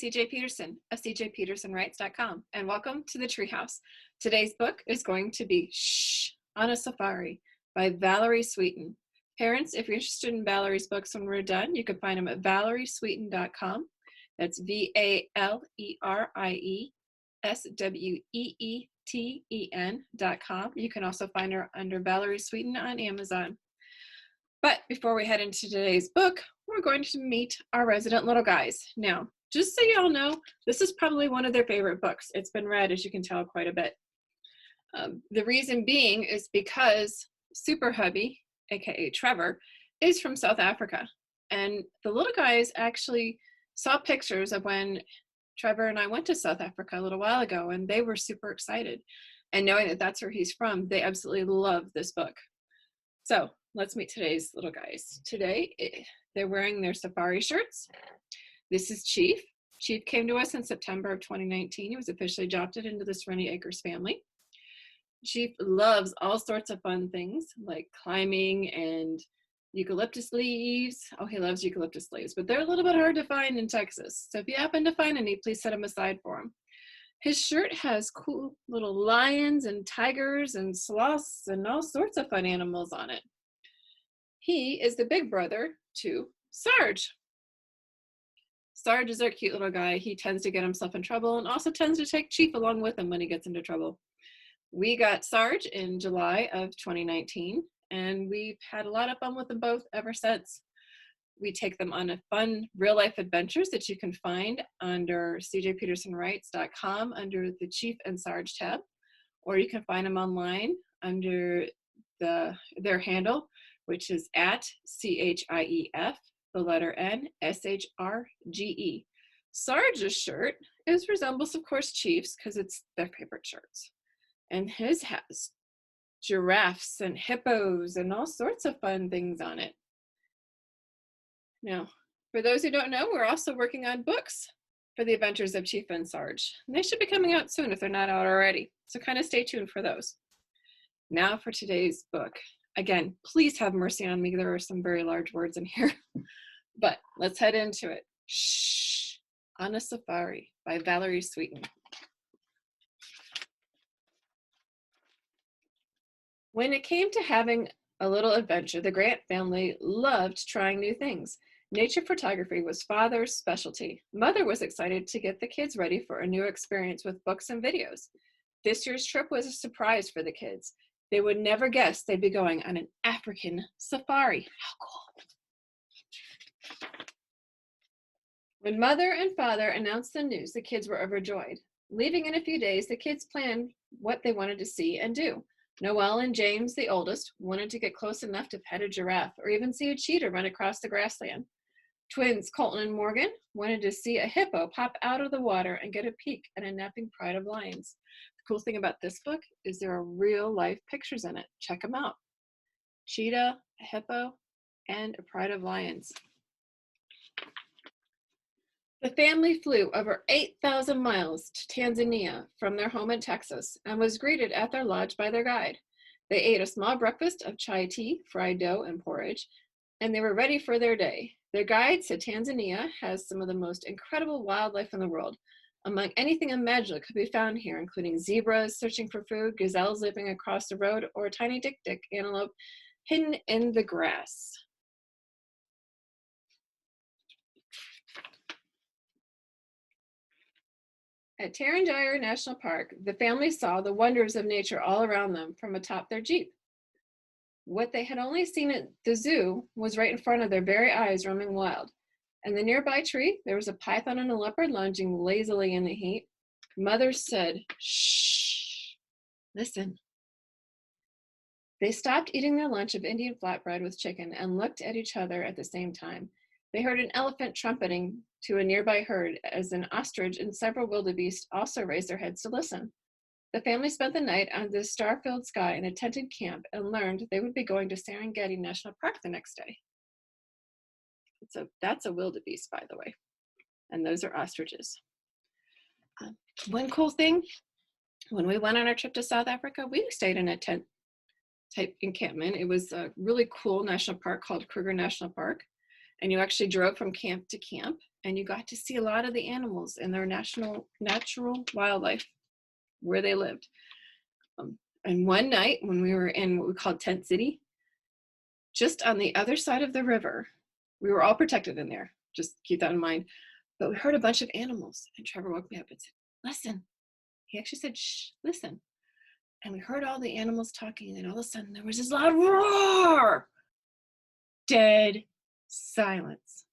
CJ Peterson of cjpetersonwrites.com, and welcome to the Treehouse. Today's book is going to be Shh on a Safari by Valerie Sweeten. Parents, if you're interested in Valerie's books when we're done, you can find them at valeriesweeten.com. That's VALERIESWEETEN.com. You can also find her under Valerie Sweeten on Amazon. But before we head into today's book, we're going to meet our resident little guys. Now, just so y'all know, this is probably one of their favorite books. It's been read, as you can tell, quite a bit. The reason being is because Super Hubby, aka Trevor, is from South Africa. And the little guys actually saw pictures of when Trevor and I went to South Africa a little while ago, and they were super excited. And knowing that that's where he's from, they absolutely love this book. So let's meet today's little guys. Today, they're wearing their safari shirts. This is Chief. Chief came to us in September of 2019. He was officially adopted into the Serenity Acres family. Chief loves all sorts of fun things like climbing and eucalyptus leaves. Oh, he loves eucalyptus leaves, but they're a little bit hard to find in Texas. So if you happen to find any, please set them aside for him. His shirt has cool little lions and tigers and sloths and all sorts of fun animals on it. He is the big brother to Sarge. Sarge is our cute little guy. He tends to get himself in trouble and also tends to take Chief along with him when he gets into trouble. We got Sarge in July of 2019, and we've had a lot of fun with them both ever since. We take them on a fun real-life adventures that you can find under cjpetersonwrites.com under the Chief and Sarge tab, or you can find them online under their handle, which is at CHIEF, the letter N, SHRGE. Sarge's shirt resembles, of course, Chief's because it's their favorite shirts. And his has giraffes and hippos and all sorts of fun things on it. Now, for those who don't know, we're also working on books for the adventures of Chief and Sarge. And they should be coming out soon if they're not out already. So kind of stay tuned for those. Now for today's book. Again, please have mercy on me. There are some very large words in here. But let's head into it. Shh on a Safari by Valerie Sweeten. When it came to having a little adventure, the Grant family loved trying new things. Nature photography was Father's specialty. Mother was excited to get the kids ready for a new experience with books and videos. This year's trip was a surprise for the kids. They would never guess they'd be going on an African safari. How cool. When Mother and Father announced the news, the kids were overjoyed. Leaving in a few days, the kids planned what they wanted to see and do. Noelle and James, the oldest, wanted to get close enough to pet a giraffe or even see a cheetah run across the grassland. Twins Colton and Morgan wanted to see a hippo pop out of the water and get a peek at a napping pride of lions. The cool thing about this book is there are real life pictures in it. Check them out. Cheetah, a hippo, and a pride of lions. The family flew over 8,000 miles to Tanzania from their home in Texas and was greeted at their lodge by their guide. They ate a small breakfast of chai tea, fried dough, and porridge, and they were ready for their day. Their guide said Tanzania has some of the most incredible wildlife in the world. Among anything imaginable could be found here, including zebras searching for food, gazelles living across the road, or a tiny dik-dik antelope hidden in the grass. At Tarangire National Park, the family saw the wonders of nature all around them from atop their Jeep. What they had only seen at the zoo was right in front of their very eyes, roaming wild. In the nearby tree, there was a python and a leopard lounging lazily in the heat. Mother said, "Shh, listen." They stopped eating their lunch of Indian flatbread with chicken and looked at each other at the same time. They heard an elephant trumpeting to a nearby herd as an ostrich and several wildebeest also raised their heads to listen. The family spent the night under the star-filled sky in a tented camp and learned they would be going to Serengeti National Park the next day. That's a wildebeest, by the way, and those are ostriches. One cool thing, when we went on our trip to South Africa, we stayed in a tent-type encampment. It was a really cool national park called Kruger National Park. And you actually drove from camp to camp, and you got to see a lot of the animals in their natural wildlife where they lived. And one night when we were in what we called Tent City, just on the other side of the river, we were all protected in there. Just keep that in mind. But we heard a bunch of animals, and Trevor woke me up and said, "Listen." He actually said, "Shh, listen." And we heard all the animals talking, and all of a sudden there was this loud roar. Dead silence.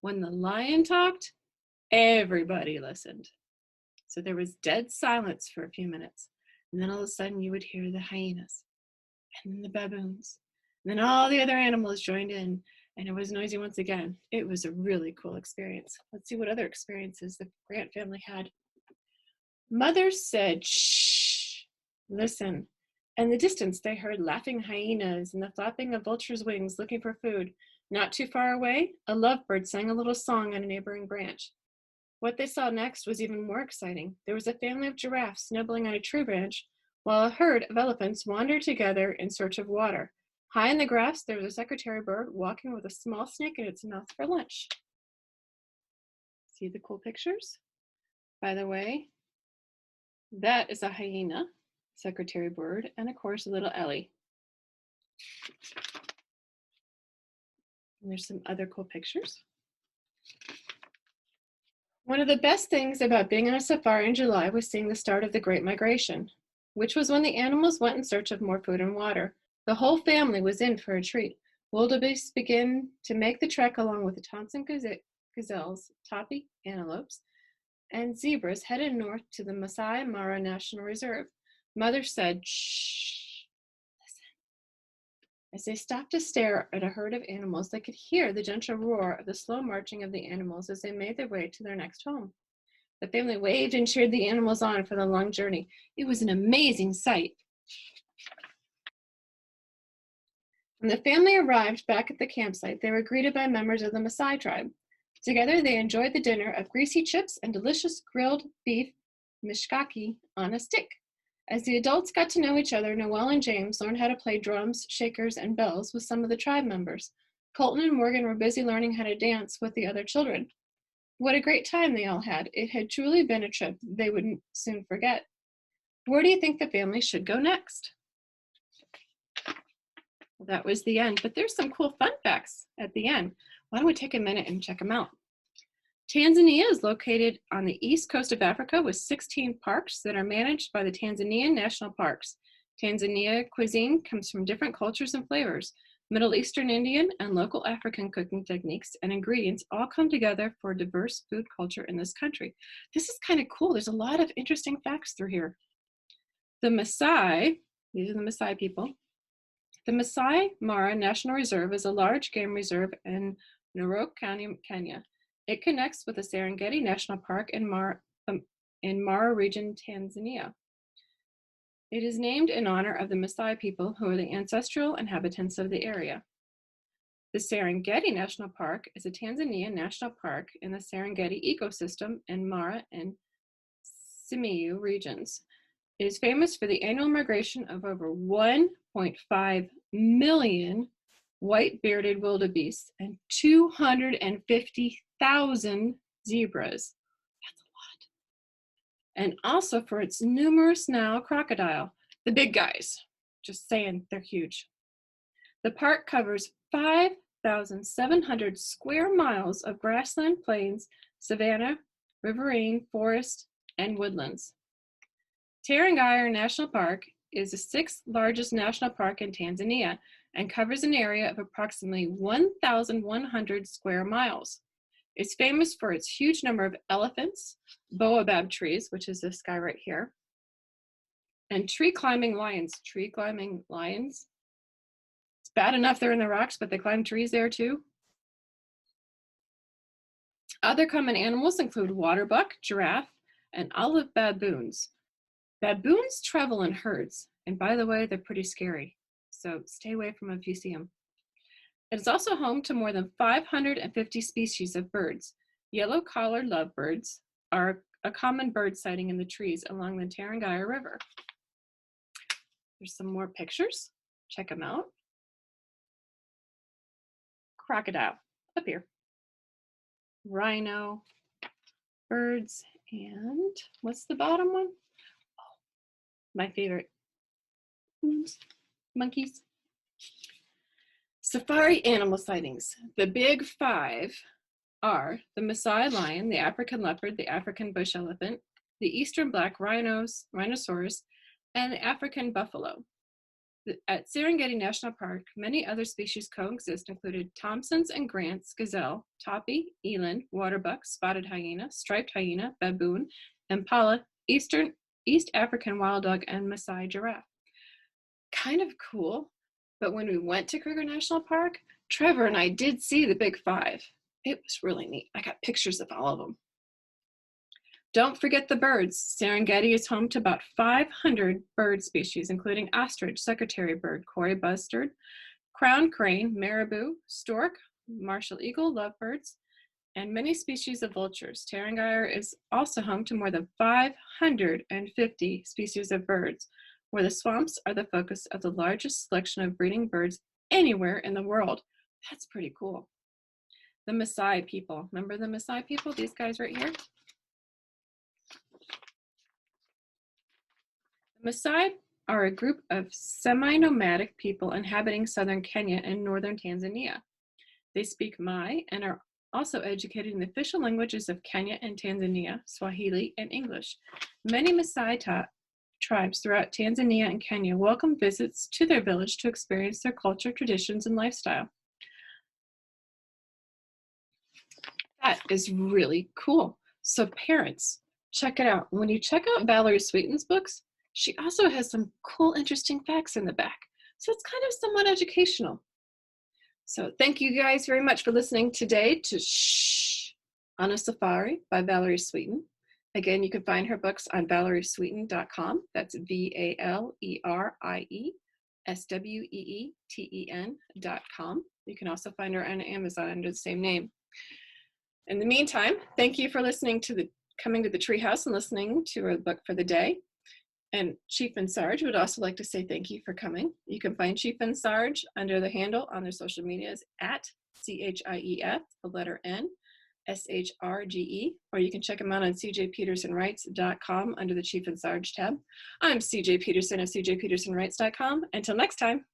When the lion talked, everybody listened. So there was dead silence for a few minutes. And then all of a sudden you would hear the hyenas, and then the baboons, and then all the other animals joined in, and it was noisy once again. It was a really cool experience. Let's see what other experiences the Grant family had. Mother said, "Shh, listen." In the distance, they heard laughing hyenas and the flapping of vultures' wings looking for food. Not too far away, a lovebird sang a little song on a neighboring branch. What they saw next was even more exciting. There was a family of giraffes snuggling on a tree branch, while a herd of elephants wandered together in search of water. High in the grass, there was a secretary bird walking with a small snake in its mouth for lunch. See the cool pictures? By the way, that is a hyena, secretary bird, and of course, little Ellie. And there's some other cool pictures. One of the best things about being on a safari in July was seeing the start of the Great Migration, which was when the animals went in search of more food and water. The whole family was in for a treat. Wildebeest began to make the trek along with the Thompson gazelles, toppy antelopes, and zebras headed north to the Masai Mara National Reserve. Mother said, "Shh, listen." As they stopped to stare at a herd of animals, they could hear the gentle roar of the slow marching of the animals as they made their way to their next home. The family waved and cheered the animals on for the long journey. It was an amazing sight. When the family arrived back at the campsite, they were greeted by members of the Maasai tribe. Together, they enjoyed the dinner of greasy chips and delicious grilled beef mishkaki on a stick. As the adults got to know each other, Noelle and James learned how to play drums, shakers, and bells with some of the tribe members. Colton and Morgan were busy learning how to dance with the other children. What a great time they all had. It had truly been a trip they wouldn't soon forget. Where do you think the family should go next? Well, that was the end, but there's some cool fun facts at the end. Why don't we take a minute and check them out? Tanzania is located on the east coast of Africa with 16 parks that are managed by the Tanzanian National Parks. Tanzania cuisine comes from different cultures and flavors. Middle Eastern Indian and local African cooking techniques and ingredients all come together for a diverse food culture in this country. This is kind of cool. There's a lot of interesting facts through here. The Maasai, these are the Maasai people. The Masai Mara National Reserve is a large game reserve in Narok County, Kenya. It connects with the Serengeti National Park in Mara region, Tanzania. It is named in honor of the Maasai people, who are the ancestral inhabitants of the area. The Serengeti National Park is a Tanzanian national park in the Serengeti ecosystem in Mara and Simiyu regions. It is famous for the annual migration of over 1.5 million white-bearded wildebeests and 250,000 zebras. That's a lot. And also for its numerous Nile crocodile, the big guys. Just saying, they're huge. The park covers 5,700 square miles of grassland, plains, savanna, riverine, forest, and woodlands. Tarangire National Park is the 6th largest national park in Tanzania and covers an area of approximately 1,100 square miles. It's famous for its huge number of elephants, baobab trees, which is this guy right here, and tree climbing lions. Tree climbing lions. It's bad enough they're in the rocks, but they climb trees there too. Other common animals include waterbuck, giraffe, and olive baboons. Baboons travel in herds, and by the way, they're pretty scary, so stay away from them if you see them. It is also home to more than 550 species of birds. Yellow-collared lovebirds are a common bird sighting in the trees along the Tarangire River. There's some more pictures. Check them out. Crocodile. up here. Rhino, birds, and what's the bottom one? Oh, my favorite. Monkeys. Safari animal sightings. The big five are the Maasai lion, the African leopard, the African bush elephant, the eastern black rhinoceros, and the African buffalo. At Serengeti National Park, many other species coexist, including Thompson's and Grant's gazelle, topi, eland, waterbuck, spotted hyena, striped hyena, baboon, impala, East African wild dog, and Maasai giraffe. Kind of cool, but when we went to Kruger National Park, Trevor and I did see the big five. It was really neat. I got pictures of all of them. Don't forget the birds. Serengeti is home to about 500 bird species, including ostrich, secretary bird, koi bustard, crowned crane, marabou, stork, martial eagle, lovebirds, and many species of vultures. Tarangire is also home to more than 550 species of birds, where the swamps are the focus of the largest selection of breeding birds anywhere in the world. That's pretty cool. The Maasai people. Remember the Maasai people? These guys right here? The Maasai are a group of semi-nomadic people inhabiting southern Kenya and northern Tanzania. They speak Mai and are also educated in the official languages of Kenya and Tanzania, Swahili and English. Many Maasai tribes throughout Tanzania and Kenya welcome visits to their village to experience their culture, traditions, and lifestyle. That is really cool. So parents, check it out. When you check out Valerie Sweeten's books, she also has some cool, interesting facts in the back. So it's kind of somewhat educational. So thank you guys very much for listening today to Shh on a Safari by Valerie Sweeten. Again, you can find her books on valeriesweeten.com. That's VALERIESWEETEN.com. You can also find her on Amazon under the same name. In the meantime, thank you for coming to the Treehouse and listening to our book for the day. And Chief and Sarge would also like to say thank you for coming. You can find Chief and Sarge under the handle on their social medias at CHIEF, the letter N, SHRGE, or you can check them out on cjpetersonwrites.com under the Chief and Sarge tab. I'm CJ Peterson of cjpetersonwrites.com. Until next time.